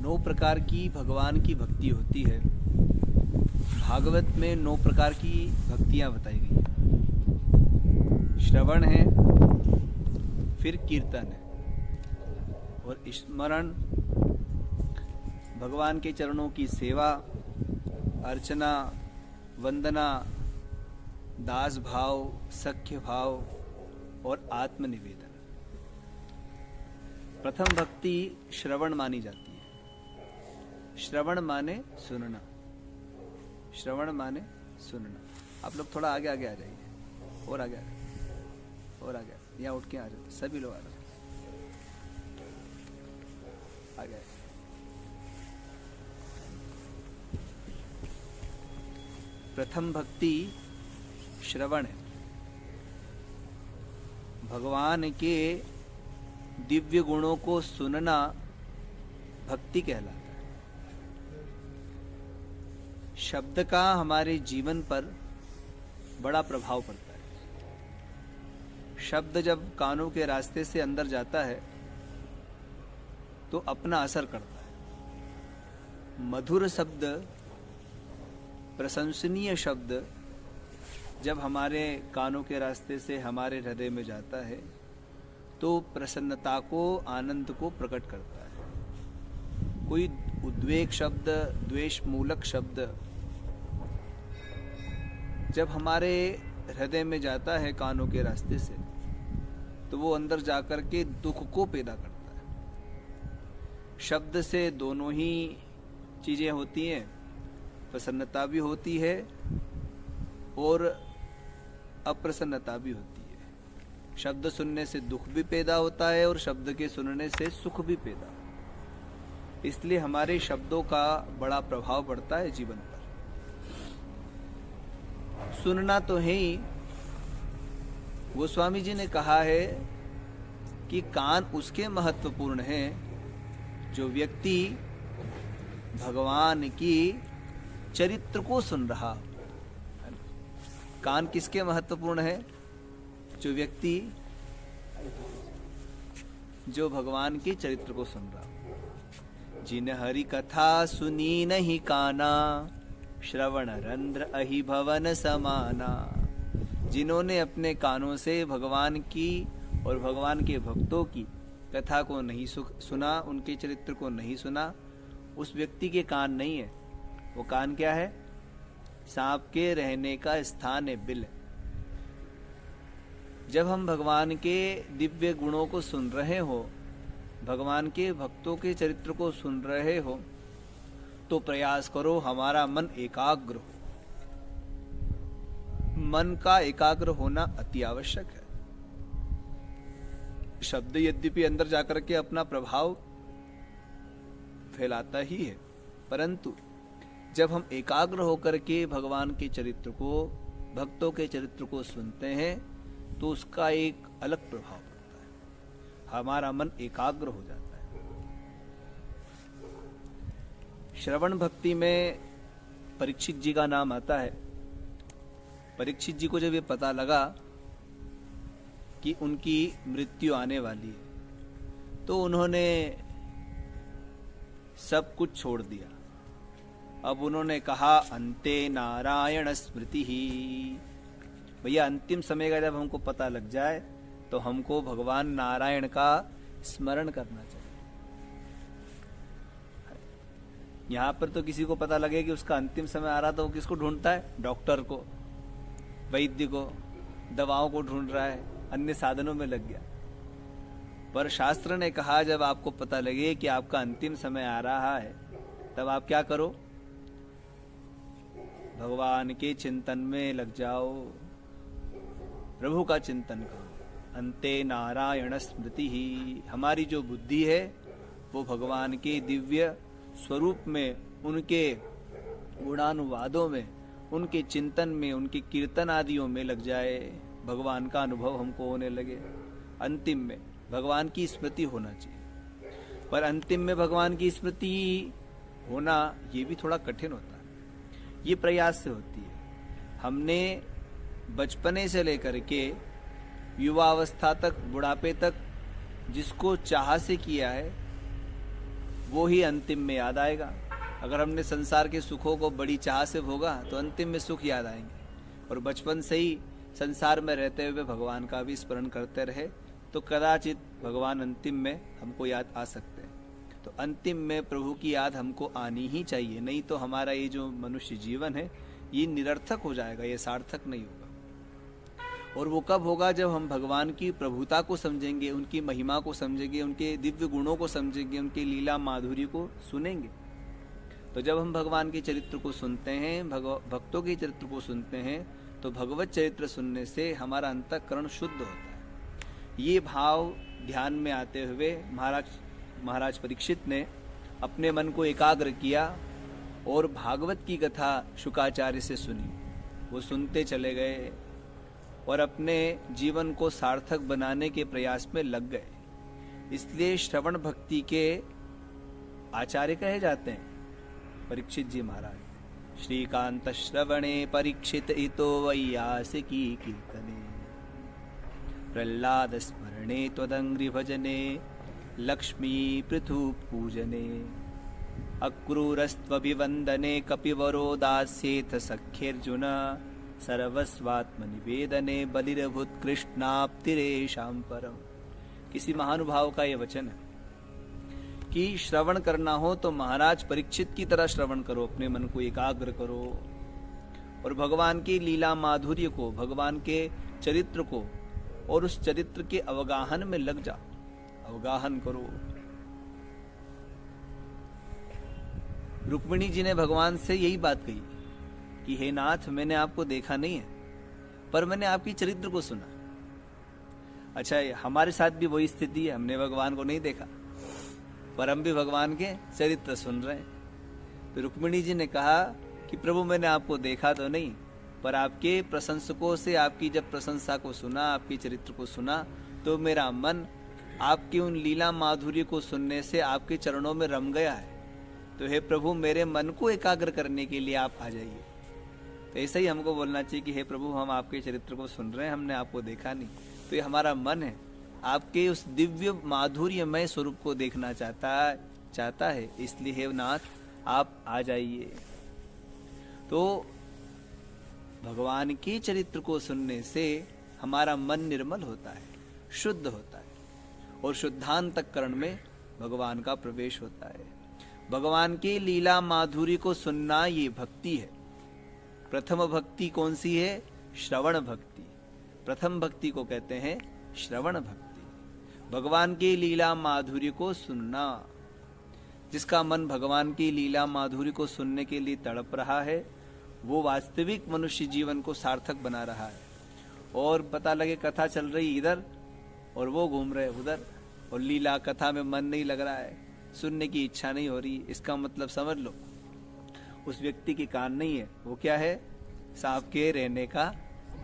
9 प्रकार की भगवान की भक्ति होती है। भागवत में 9 प्रकार की भक्तियां बताई गई हैं। श्रवण है, फिर कीर्तन है, और स्मरण, भगवान के चरणों की सेवा, अर्चना, वंदना, दास भाव, सख्य भाव और आत्मनिवेदन। प्रथम भक्ति श्रवण मानी जाती है। श्रवण माने सुनना। श्रवण माने सुनना। आप लोग थोड़ा आगे आगे आ जाइए, और आगे और आगे, यहाँ उठ के आ जाओ, सभी लोग आ जाओ, आगे। प्रथम भक्ति श्रवण है। भगवान के दिव्य गुणों को सुनना भक्ति कहलाता है। शब्द का हमारे जीवन पर बड़ा प्रभाव पड़ता है। शब्द जब कानों के रास्ते से अंदर जाता है तो अपना असर करता है। मधुर शब्द, प्रशंसनीय शब्द जब हमारे कानों के रास्ते से हमारे हृदय में जाता है तो प्रसन्नता को, आनंद को प्रकट करता है। कोई उद्वेग शब्द, द्वेष मूलक शब्द जब हमारे हृदय में जाता है कानों के रास्ते से तो वो अंदर जाकर के दुख को पैदा करता है। शब्द से दोनों ही चीजें होती हैं, प्रसन्नता भी होती है और अप्रसन्नता भी होती है। शब्द सुनने से दुख भी पैदा होता है और शब्द के सुनने से सुख भी पैदा। इसलिए हमारे शब्दों का बड़ा प्रभाव पड़ता है जीवन पर। सुनना तो है ही। गोस्वामी जी ने कहा है कि कान उसके महत्वपूर्ण हैं जो व्यक्ति भगवान की चरित्र को सुन रहा। कान किसके महत्वपूर्ण है? जो व्यक्ति जो भगवान के चरित्र को सुन रहा। जिन हरि कथा सुनी नहीं काना, श्रवण रंध्र अहि भवन समाना। जिन्होंने अपने कानों से भगवान की और भगवान के भक्तों की कथा को नहीं सुना, उनके चरित्र को नहीं सुना, उस व्यक्ति के कान नहीं है। वो कान क्या है? सांप के रहने का स्थान है, बिल। जब हम भगवान के दिव्य गुणों को सुन रहे हो, भगवान के भक्तों के चरित्र को सुन रहे हो, तो प्रयास करो हमारा मन एकाग्र हो। मन का एकाग्र होना अति आवश्यक है। शब्द यद्यपि अंदर जाकर के अपना प्रभाव फैलाता ही है, परंतु जब हम एकाग्र होकर के भगवान के चरित्र को, भक्तों के चरित्र को सुनते हैं तो उसका एक अलग प्रभाव पड़ता है। हमारा मन एकाग्र हो जाता है। श्रवण भक्ति में परीक्षित जी का नाम आता है। परीक्षित जी को जब ये पता लगा कि उनकी मृत्यु आने वाली है तो उन्होंने सब कुछ छोड़ दिया। अब उन्होंने कहा, अंते नारायण स्मृति ही। भैया अंतिम समय का जब हमको पता लग जाए तो हमको भगवान नारायण का स्मरण करना चाहिए। यहां पर तो किसी को पता लगे कि उसका अंतिम समय आ रहा तो वो किसको ढूंढता है? डॉक्टर को, वैद्य को, दवाओं को ढूंढ रहा है, अन्य साधनों में लग गया। पर शास्त्र ने कहा जब आपको पता लगे कि आपका अंतिम समय आ रहा है तब आप क्या करो? भगवान के चिंतन में लग जाओ, प्रभु का चिंतन करो। अंते नारायण स्मृति ही। हमारी जो बुद्धि है वो भगवान के दिव्य स्वरूप में, उनके गुणानुवादों में, उनके चिंतन में, उनके कीर्तन आदियों में लग जाए। भगवान का अनुभव हमको होने लगे। अंतिम में भगवान की स्मृति होना चाहिए। पर अंतिम में भगवान की स्मृति होना ये भी थोड़ा कठिन होता है। ये प्रयास से होती है। हमने बचपने से लेकर के युवावस्था तक, बुढ़ापे तक जिसको चाह से किया है वो ही अंतिम में याद आएगा। अगर हमने संसार के सुखों को बड़ी चाह से भोगा तो अंतिम में सुख याद आएंगे। और बचपन से ही संसार में रहते हुए भगवान का भी स्मरण करते रहे तो कदाचित भगवान अंतिम में हमको याद आ सकते हैं। तो अंतिम में प्रभु की याद हमको आनी ही चाहिए, नहीं तो हमारा ये जो मनुष्य जीवन है ये निरर्थक हो जाएगा, ये सार्थक नहीं होगा। और वो कब होगा? जब हम भगवान की प्रभुता को समझेंगे, उनकी महिमा को समझेंगे, उनके दिव्य गुणों को समझेंगे, उनके लीला माधुर्य को सुनेंगे। तो जब हम भगवान के चरित्र को सुनते हैं, भक्तों के चरित्र को सुनते हैं, तो भगवत चरित्र सुनने से हमारा अंतःकरण शुद्ध होता है। ये भाव ध्यान में आते हुए महाराज परीक्षित ने अपने मन को एकाग्र किया और भागवत की कथा शुकाचार्य से सुनी। वो सुनते चले गए और अपने जीवन को सार्थक बनाने के प्रयास में लग गए। इसलिए श्रवण भक्ति के आचार्य कहे जाते हैं परीक्षित जी महाराज। श्रीकांत श्रवणे परीक्षित इतो वैयासिकी कीर्तने, प्रह्लाद स्मरणे त्वदंग्रि भजने, लक्ष्मी पृथु पूजने, अक्रूरस्त्वभिवन्दने कपिवरो दास्येथ सख्यर्जुन, सर्वस्वात्मनिवेदने बलिरभूत कृष्णाप्तिरेषां परम। किसी महानुभाव का यह वचन है कि श्रवण करना हो तो महाराज परीक्षित की तरह श्रवण करो, अपने मन को एकाग्र करो और भगवान की लीला माधुर्य को, भगवान के चरित्र को और उस चरित्र के अवगाहन में लग जाओ, अवगाहन करो। रुक्मिणी जी ने भगवान से यही बात कही कि हे नाथ, मैंने आपको देखा नहीं है पर मैंने आपकी चरित्र को सुना। अच्छा, हमारे साथ भी वही स्थिति है, हमने भगवान को नहीं देखा पर हम भी भगवान के चरित्र सुन रहे हैं। तो रुक्मिणी जी ने कहा कि प्रभु, मैंने आपको देखा तो नहीं पर आपके प्रशंसकों से आपकी जब प्रशंसा को सुना, आपकी चरित्र को सुना, तो मेरा मन आपकी उन लीला माधुर्य को सुनने से आपके चरणों में रम गया है। तो हे प्रभु, मेरे मन को एकाग्र करने के लिए आप आ जाइए। तो ऐसा ही हमको बोलना चाहिए कि हे प्रभु, हम आपके चरित्र को सुन रहे हैं, हमने आपको देखा नहीं। तो ये हमारा मन है, आपके उस दिव्य माधुर्यमय स्वरूप को देखना चाहता है। इसलिए हे नाथ, आप आ जाइए। तो भगवान के चरित्र को सुनने से हमारा मन निर्मल होता है, शुद्ध होता है और शुद्धांतकरण में भगवान का प्रवेश होता है। भगवान की लीला माधुर्य को सुनना ये भक्ति है। प्रथम भक्ति कौन सी है? श्रवण भक्ति। प्रथम भक्ति को कहते हैं श्रवण भक्ति। भगवान की लीला माधुर्य को सुनना। जिसका मन भगवान की लीला माधुर्य को सुनने के लिए तड़प रहा है, वो वास्तविक मनुष्य जीवन को सार्थक बना रहा है। और पता लगे कथा चल रही इधर और वो घूम रहे उधर, और लीला कथा में मन नहीं लग रहा है, सुनने की इच्छा नहीं हो रही, इसका मतलब समझ लो उस व्यक्ति के कान नहीं है, वो क्या है? सांप के रहने का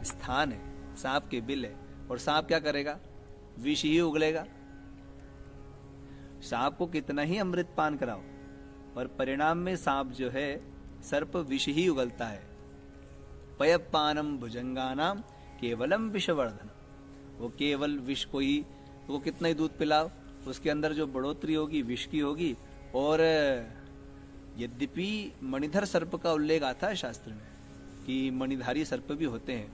स्थान है, सांप के बिल है। और सांप क्या करेगा? विष ही उगलेगा। सांप को कितना ही अमृत पान कराओ और परिणाम में सांप जो है, सर्प विष ही उगलता है। पयपानम भुजंगानाम केवलम विषवर्धन। वो केवल विष को ही, वो कितना ही दूध पिलाओ, उसके अंदर जो बढ़ोतरी होगी विष की होगी। और यद्यपि मणिधर सर्प का उल्लेख आता है शास्त्र में कि मणिधारी सर्प भी होते हैं,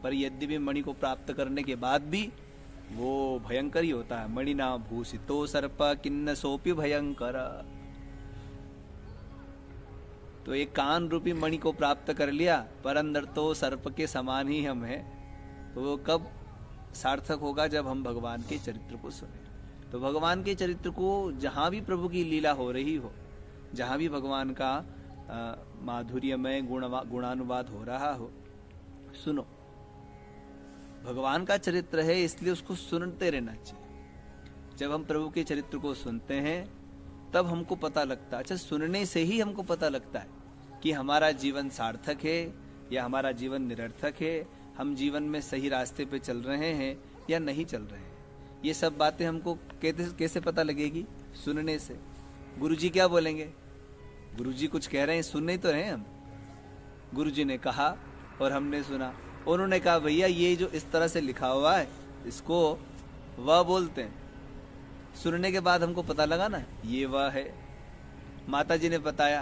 पर यद्यपि मणि को प्राप्त करने के बाद भी वो भयंकर ही होता है। मणिना भूषितो सर्प किन्न सोपि भयंकर। तो एक कान रूपी मणि को प्राप्त कर लिया, पर अंदर तो सर्प के समान ही हम हैं। तो वो कब सार्थक होगा? जब हम भगवान के चरित्र को सुने। तो भगवान के चरित्र को जहां भी प्रभु की लीला हो रही हो, जहां भी भगवान का माधुर्यमय गुणानुवाद हो रहा हो, सुनो। भगवान का चरित्र है, इसलिए उसको सुनते रहना चाहिए। जब हम प्रभु के चरित्र को सुनते हैं तब हमको पता लगता है, अच्छा, सुनने से ही हमको पता लगता है कि हमारा जीवन सार्थक है या हमारा जीवन निरर्थक है, हम जीवन में सही रास्ते पे चल रहे हैं या नहीं चल रहे हैं। ये सब बातें हमको कैसे पता लगेगी? सुनने से। गुरुजी क्या बोलेंगे? गुरुजी कुछ कह रहे हैं, सुनने तो रहे हम। गुरुजी ने कहा और हमने सुना। उन्होंने कहा भैया ये जो इस तरह से लिखा हुआ है इसको वह बोलते हैं। सुनने के बाद हमको पता लगा ना ये वह है, माता जी ने बताया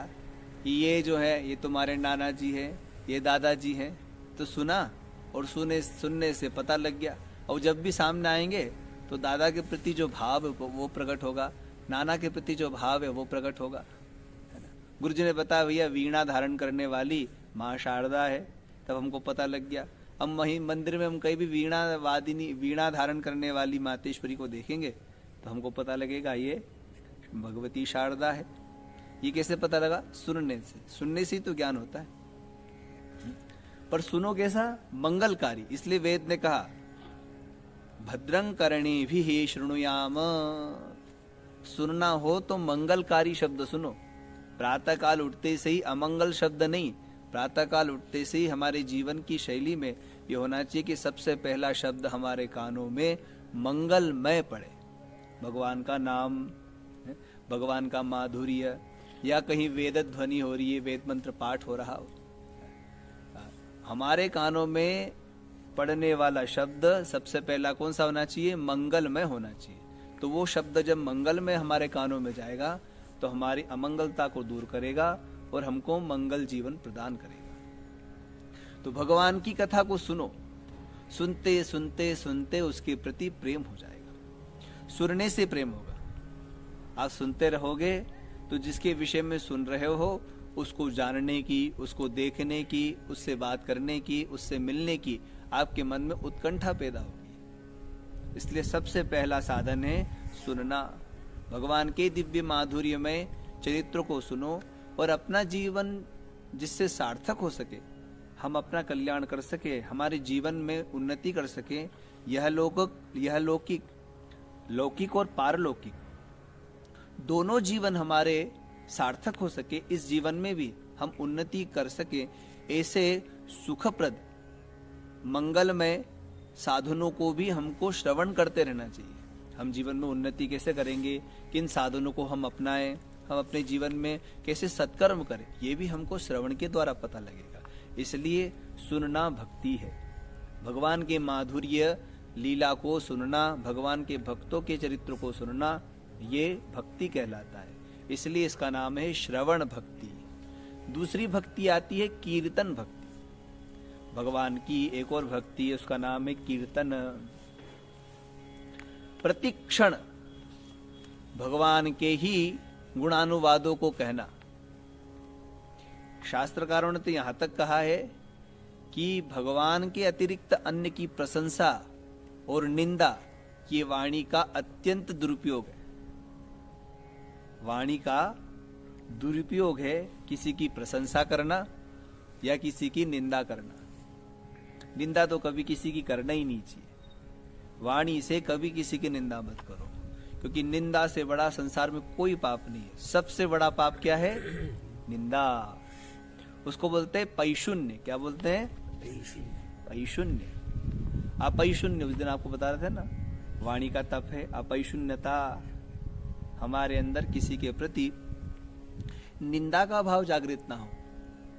कि ये जो है ये तुम्हारे नाना जी है, ये दादाजी हैं, तो सुना और सुनने से पता लग गया। और जब भी सामने आएंगे तो दादा के प्रति जो भाव है वो प्रकट होगा, नाना के प्रति जो भाव है वो प्रकट होगा। गुरु जी ने बताया भैया वीणा धारण करने वाली माँ शारदा है, तब हमको पता लग गया। हम वहीं मंदिर में हम कहीं भी वीणा धारण करने वाली मातेश्वरी को देखेंगे तो हमको पता लगेगा ये भगवती शारदा है। ये कैसे पता लगा? सुनने से ही तो ज्ञान होता है। पर सुनो कैसा? मंगलकारी। इसलिए वेद ने कहा भद्रं कर्णेभिः शृणुयाम। सुनना हो तो मंगलकारी शब्द सुनो। प्रातः काल उठते से ही अमंगल शब्द नहीं, प्रातः काल उठते से ही हमारे जीवन की शैली में ये होना चाहिए कि सबसे पहला शब्द हमारे कानों में मंगलमय पड़े। भगवान का नाम, भगवान का माधुर्य, या कहीं वेद ध्वनि हो रही है, वेद मंत्र पाठ हो रहा हो, हमारे कानों में पढ़ने वाला शब्द सबसे पहला कौन सा होना चाहिए? मंगलमय होना चाहिए। तो वो शब्द जब मंगलमय हमारे कानों में जाएगा तो हमारी अमंगलता को दूर करेगा और हमको मंगल जीवन प्रदान करेगा। तो भगवान की कथा को सुनो, सुनते सुनते सुनते उसके प्रति प्रेम हो जाएगा। सुनने से प्रेम होगा। आप सुनते रहोगे तो जिसके विषय में सुन रहे हो उसको जानने की, उसको देखने की, उससे बात करने की, उससे मिलने की आपके मन में उत्कंठा पैदा होगी। इसलिए सबसे पहला साधन है सुनना। भगवान के दिव्य माधुर्य में चरित्र को सुनो और अपना जीवन जिससे सार्थक हो सके, हम अपना कल्याण कर सके, हमारे जीवन में उन्नति कर सके, यह लौकिक, लौकिक और पारलौकिक दोनों जीवन हमारे सार्थक हो सके, इस जीवन में भी हम उन्नति कर सके, ऐसे सुखप्रद मंगलमय साधनों को भी हमको श्रवण करते रहना चाहिए। हम जीवन में उन्नति कैसे करेंगे, किन साधनों को हम अपनाएं, हम अपने जीवन में कैसे सत्कर्म करें, ये भी हमको श्रवण के द्वारा पता लगेगा। इसलिए सुनना भक्ति है। भगवान के माधुर्य लीला को सुनना, भगवान के भक्तों के चरित्र को सुनना, ये भक्ति कहलाता है। इसलिए इसका नाम है श्रवण भक्ति। दूसरी भक्ति आती है कीर्तन भक्ति। भगवान की एक और भक्ति है, उसका नाम है कीर्तन। प्रतिक्षण भगवान के ही गुणानुवादों को कहना। शास्त्रकारों ने तो यहां तक कहा है कि भगवान के अतिरिक्त अन्य की प्रशंसा और निंदा ये वाणी का अत्यंत दुरुपयोग है। वाणी का दुरुपयोग है किसी की प्रशंसा करना या किसी की निंदा करना। निंदा तो कभी किसी की करना ही नहीं चाहिए। वाणी से कभी किसी की निंदा मत करो, क्योंकि निंदा से बड़ा संसार में कोई पाप नहीं है। सबसे बड़ा पाप क्या है? निंदा। उसको बोलते हैं पैशुन्य। क्या बोलते हैं? पैशुन्य। अपैशुन्य उस दिन आपको बता रहे थे ना, वाणी का तप है अपैशुन्यता। हमारे अंदर किसी के प्रति निंदा का भाव जागृत ना हो,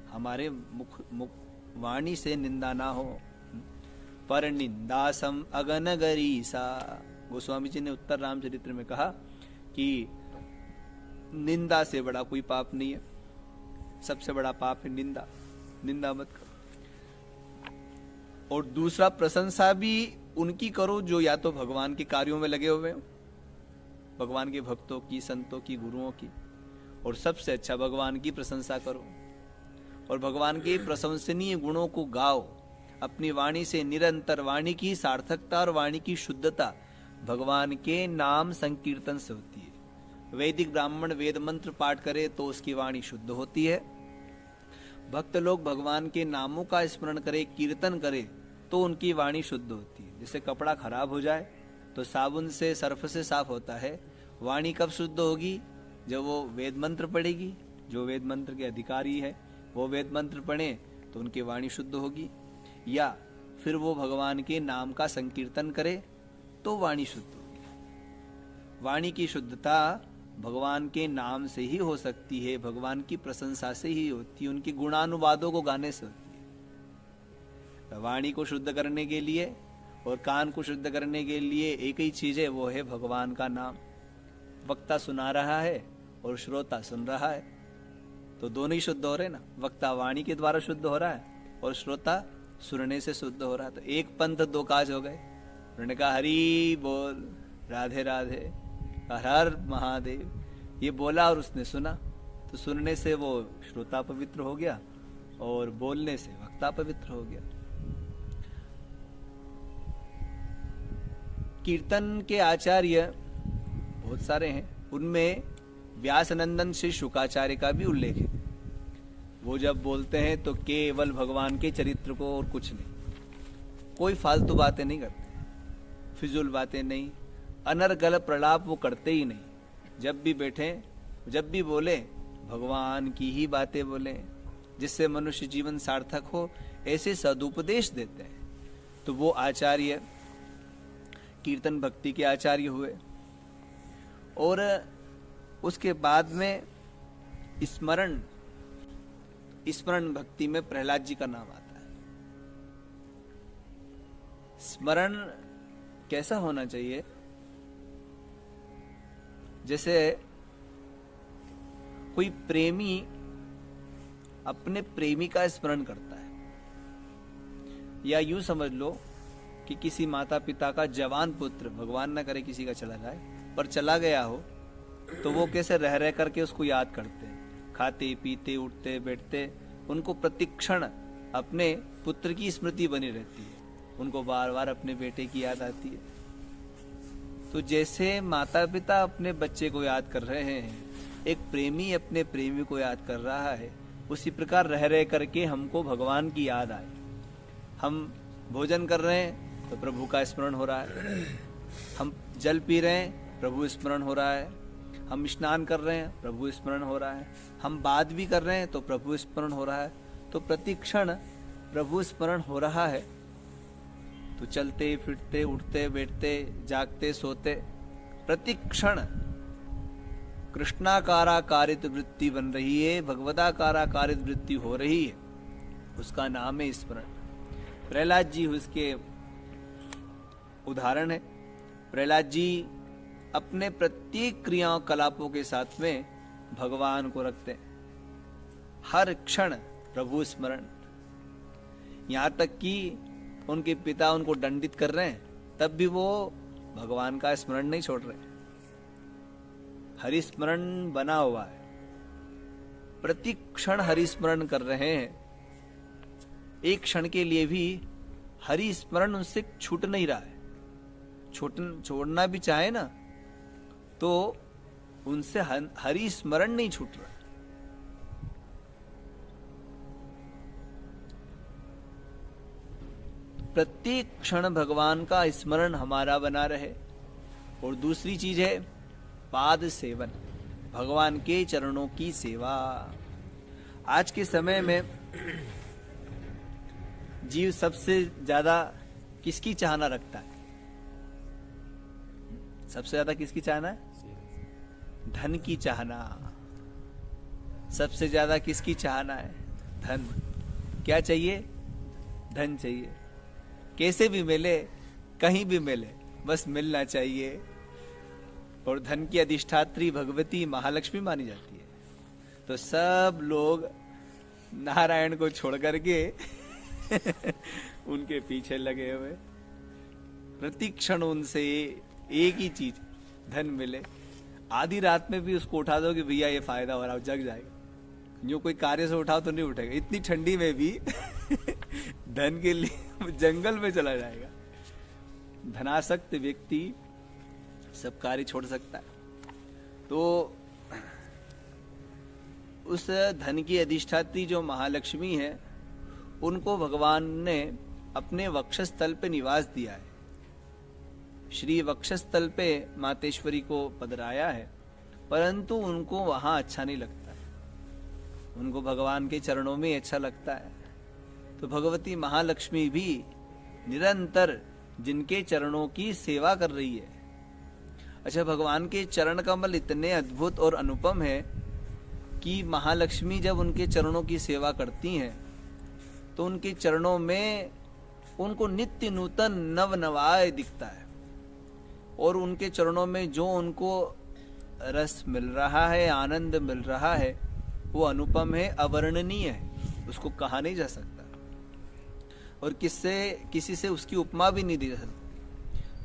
हमारे मुख वाणी से निंदा ना हो। पर निंदासम अगनगरीसा, गोस्वामी जी ने उत्तर रामचरित्र में कहा कि निंदा से बड़ा कोई पाप नहीं है। सबसे बड़ा पाप है निंदा। निंदा मत करो। और दूसरा, प्रशंसा भी उनकी करो जो या तो भगवान के कार्यों में लगे हुए हो, भगवान के भक्तों की, संतों की, गुरुओं की। और सबसे अच्छा भगवान की प्रशंसा करो और भगवान के प्रशंसनीय गुणों को गाओ अपनी वाणी से निरंतर। वाणी की सार्थकता और वाणी की शुद्धता भगवान के नाम संकीर्तन से होती है। वैदिक ब्राह्मण वेद मंत्र पाठ करे तो उसकी वाणी शुद्ध होती है। भक्त लोग भगवान के नामों का स्मरण करे, कीर्तन करे तो उनकी वाणी शुद्ध होती है। जैसे कपड़ा खराब हो जाए तो साबुन से, सर्फ से साफ होता है, वाणी कब शुद्ध होगी? जब वो वेद मंत्र पढ़ेगी। जो वेद मंत्र के अधिकारी है वो वेद मंत्र पढ़े तो उनकी वाणी शुद्ध होगी। या फिर वो भगवान के नाम का संकीर्तन करे तो वाणी शुद्ध होगी। वाणी की शुद्धता भगवान के नाम से ही हो सकती है, भगवान की प्रशंसा से ही होती है, उनके गुणानुवादों को गाने से होती है। वाणी को शुद्ध करने के लिए और कान को शुद्ध करने के लिए एक ही चीज है, वो है भगवान का नाम। वक्ता सुना रहा है और श्रोता सुन रहा है, तो दोनों ही शुद्ध हो रहे ना। वक्ता वाणी के द्वारा शुद्ध हो रहा है और श्रोता सुनने से शुद्ध हो रहा है। तो एक पंथ दो काज हो गए। उन्होंने कहा हरि बोल, राधे राधे, हर हर महादेव, ये बोला और उसने सुना, तो सुनने से वो श्रोता पवित्र हो गया और बोलने से वक्ता पवित्र हो गया। कीर्तन के आचार्य बहुत सारे हैं, उनमें व्यासनंदन श्री शुकाचार्य का भी उल्लेख है। वो जब बोलते हैं तो केवल भगवान के चरित्र को और कुछ नहीं, कोई फालतू बातें नहीं करते, फिजूल बातें नहीं, अनर्गल प्रलाप वो करते ही नहीं। जब भी बैठे, जब भी बोले, भगवान की ही बातें बोले, जिससे मनुष्य जीवन सार्थक हो, ऐसे सदुपदेश देते हैं। तो वो आचार्य कीर्तन भक्ति के आचार्य हुए। और उसके बाद में स्मरण भक्ति में प्रहलाद जी का नाम आता है। स्मरण कैसा होना चाहिए? जैसे कोई प्रेमी अपने प्रेमी का स्मरण करता है, या यूं समझ लो कि किसी माता पिता का जवान पुत्र, भगवान ना करे किसी का चला जाए, पर चला गया हो, तो वो कैसे रह रह करके उसको याद करते हैं, खाते पीते उठते बैठते, उनको प्रतिक्षण अपने पुत्र की स्मृति बनी रहती है, उनको बार बार अपने बेटे की याद आती है। तो जैसे माता पिता अपने बच्चे को याद कर रहे हैं, एक प्रेमी अपने प्रेमी को याद कर रहा है, उसी प्रकार रह रह करके हमको भगवान की याद आए। हम भोजन कर रहे हैं तो प्रभु का स्मरण हो रहा है, हम जल पी रहे हैं प्रभु स्मरण हो रहा है, हम स्नान कर रहे हैं प्रभु स्मरण हो रहा है, हम बात भी कर रहे हैं तो प्रभु स्मरण हो रहा है। तो प्रतिक्षण प्रभु स्मरण हो रहा है। तो चलते फिरते उठते बैठते जागते सोते प्रतिक्षण कृष्णाकाराकारित वृत्ति बन रही है, भगवदाकाराकारित वृत्ति हो रही है, उसका नाम है स्मरण। प्रहलाद जी उसके उदाहरण है। प्रहलाद जी अपने प्रत्येक क्रियाओं कलापों के साथ में भगवान को रखते हैं, हर क्षण प्रभु स्मरण। यहां तक कि उनके पिता उनको दंडित कर रहे हैं, तब भी वो भगवान का स्मरण नहीं छोड़ रहे, हरि स्मरण बना हुआ है, प्रति क्षण हरि स्मरण कर रहे हैं। एक क्षण के लिए भी हरि स्मरण उनसे छूट नहीं रहा है। छोड़ना भी चाहे ना तो उनसे हरि स्मरण नहीं छूट रहा। प्रत्येक क्षण भगवान का स्मरण हमारा बना रहे। और दूसरी चीज है पाद सेवन, भगवान के चरणों की सेवा। आज के समय में जीव सबसे ज्यादा किसकी चाहना रखता है? सबसे ज्यादा किसकी चाहना है? धन की चाहना। सबसे ज्यादा किसकी चाहना है? धन। क्या चाहिए? धन चाहिए। कैसे भी मिले, कहीं भी मिले, बस मिलना चाहिए। और धन की अधिष्ठात्री भगवती महालक्ष्मी मानी जाती है। तो सब लोग नारायण को छोड़ करके उनके पीछे लगे हुए, प्रतिक्षण उनसे एक ही चीज, धन मिले। आधी रात में भी उसको उठा दो कि भैया ये फायदा हो रहा है, जग जाएगा। जो कोई कार्य से उठाओ तो नहीं उठेगा, इतनी ठंडी में भी धन के लिए जंगल में चला जाएगा। धनासक्त व्यक्ति सब कार्य छोड़ सकता है। तो उस धन की अधिष्ठात्री जो महालक्ष्मी है, उनको भगवान ने अपने वक्षस्थल पे निवास दिया है। श्री वक्षस्थल पे मातेश्वरी को पधराया है, परंतु उनको वहां अच्छा नहीं लगता है, उनको भगवान के चरणों में अच्छा लगता है। तो भगवती महालक्ष्मी भी निरंतर जिनके चरणों की सेवा कर रही है। अच्छा, भगवान के चरण कमल इतने अद्भुत और अनुपम है कि महालक्ष्मी जब उनके चरणों की सेवा करती हैं तो उनके चरणों में उनको नित्य नूतन नव नवाय दिखता है। और उनके चरणों में जो उनको रस मिल रहा है, आनंद मिल रहा है, वो अनुपम है, अवर्णनीय है, उसको कहा नहीं जा सकता और किसी से उसकी उपमा भी नहीं दी जा सकती।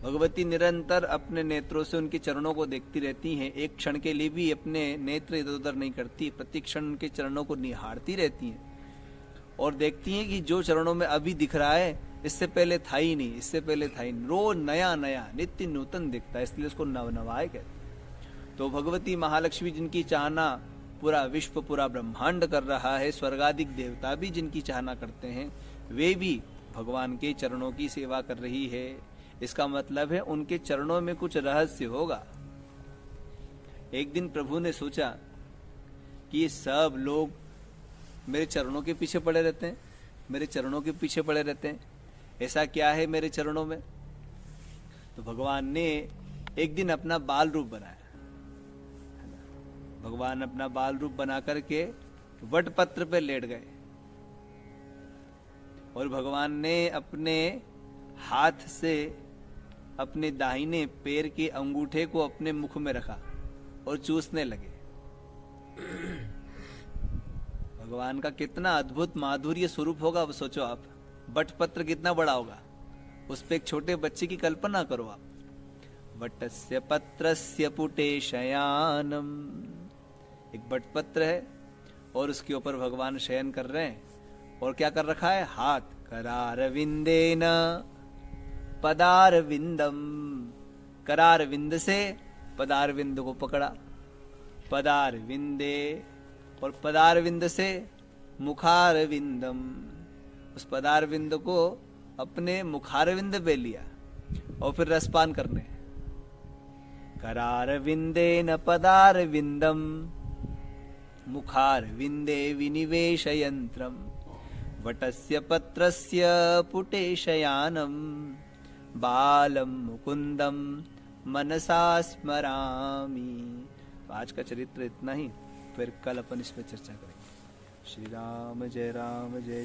भगवती निरंतर अपने नेत्रों से उनके चरणों को देखती रहती हैं, एक क्षण के लिए भी अपने नेत्र इधर उधर नहीं करती, प्रति क्षण उनके चरणों को निहारती रहती हैं और देखती हैं कि जो चरणों में अभी दिख रहा है इससे पहले था ही नहीं, इससे पहले था ही नहीं, रोज नया नया नित्य नूतन दिखता है, इसलिए उसको नवनवाय कहते। तो भगवती महालक्ष्मी जिनकी चाहना पूरा विश्व, पूरा ब्रह्मांड कर रहा है, स्वर्गादिक देवता भी जिनकी चाहना करते हैं, वे भी भगवान के चरणों की सेवा कर रही है। इसका मतलब है उनके चरणों में कुछ रहस्य होगा। एक दिन प्रभु ने सोचा कि ये सब लोग मेरे चरणों के पीछे पड़े रहते हैं, मेरे चरणों के पीछे पड़े रहते हैं, ऐसा क्या है मेरे चरणों में? तो भगवान ने एक दिन अपना बाल रूप बनाया। भगवान अपना बाल रूप बना करके वट पत्र पे लेट गए और भगवान ने अपने हाथ से अपने दाहिने पैर के अंगूठे को अपने मुख में रखा और चूसने लगे। भगवान का कितना अद्भुत माधुर्य स्वरूप होगा, अब सोचो आप, बटपत्र कितना बड़ा होगा, उस पे एक छोटे बच्चे की कल्पना करो आप। वटस्य पत्रस्य पुटे शयानम, एक बटपत्र है और उसके ऊपर भगवान शयन कर रहे हैं और क्या कर रखा है? हाथ करारविंदेन पदारविंदम, करारविंद से पदारविंद को पकड़ा, पदारविंदे और पदारविंद से मुखारविंदम, उस पदारविंद को अपने मुखारविंद पे लिया और फिर रसपान करने। करारविंदेन पदारविंदम मुखारविंदे विनिवेशयन्त्रम वटस्य पत्रस्य पुटे शयानम बालम मुकुंदम मनसा स्मरामि। आज का चरित्र इतना ही, फिर कल अपन इस पर चर्चा करेंगे। श्री राम जय जय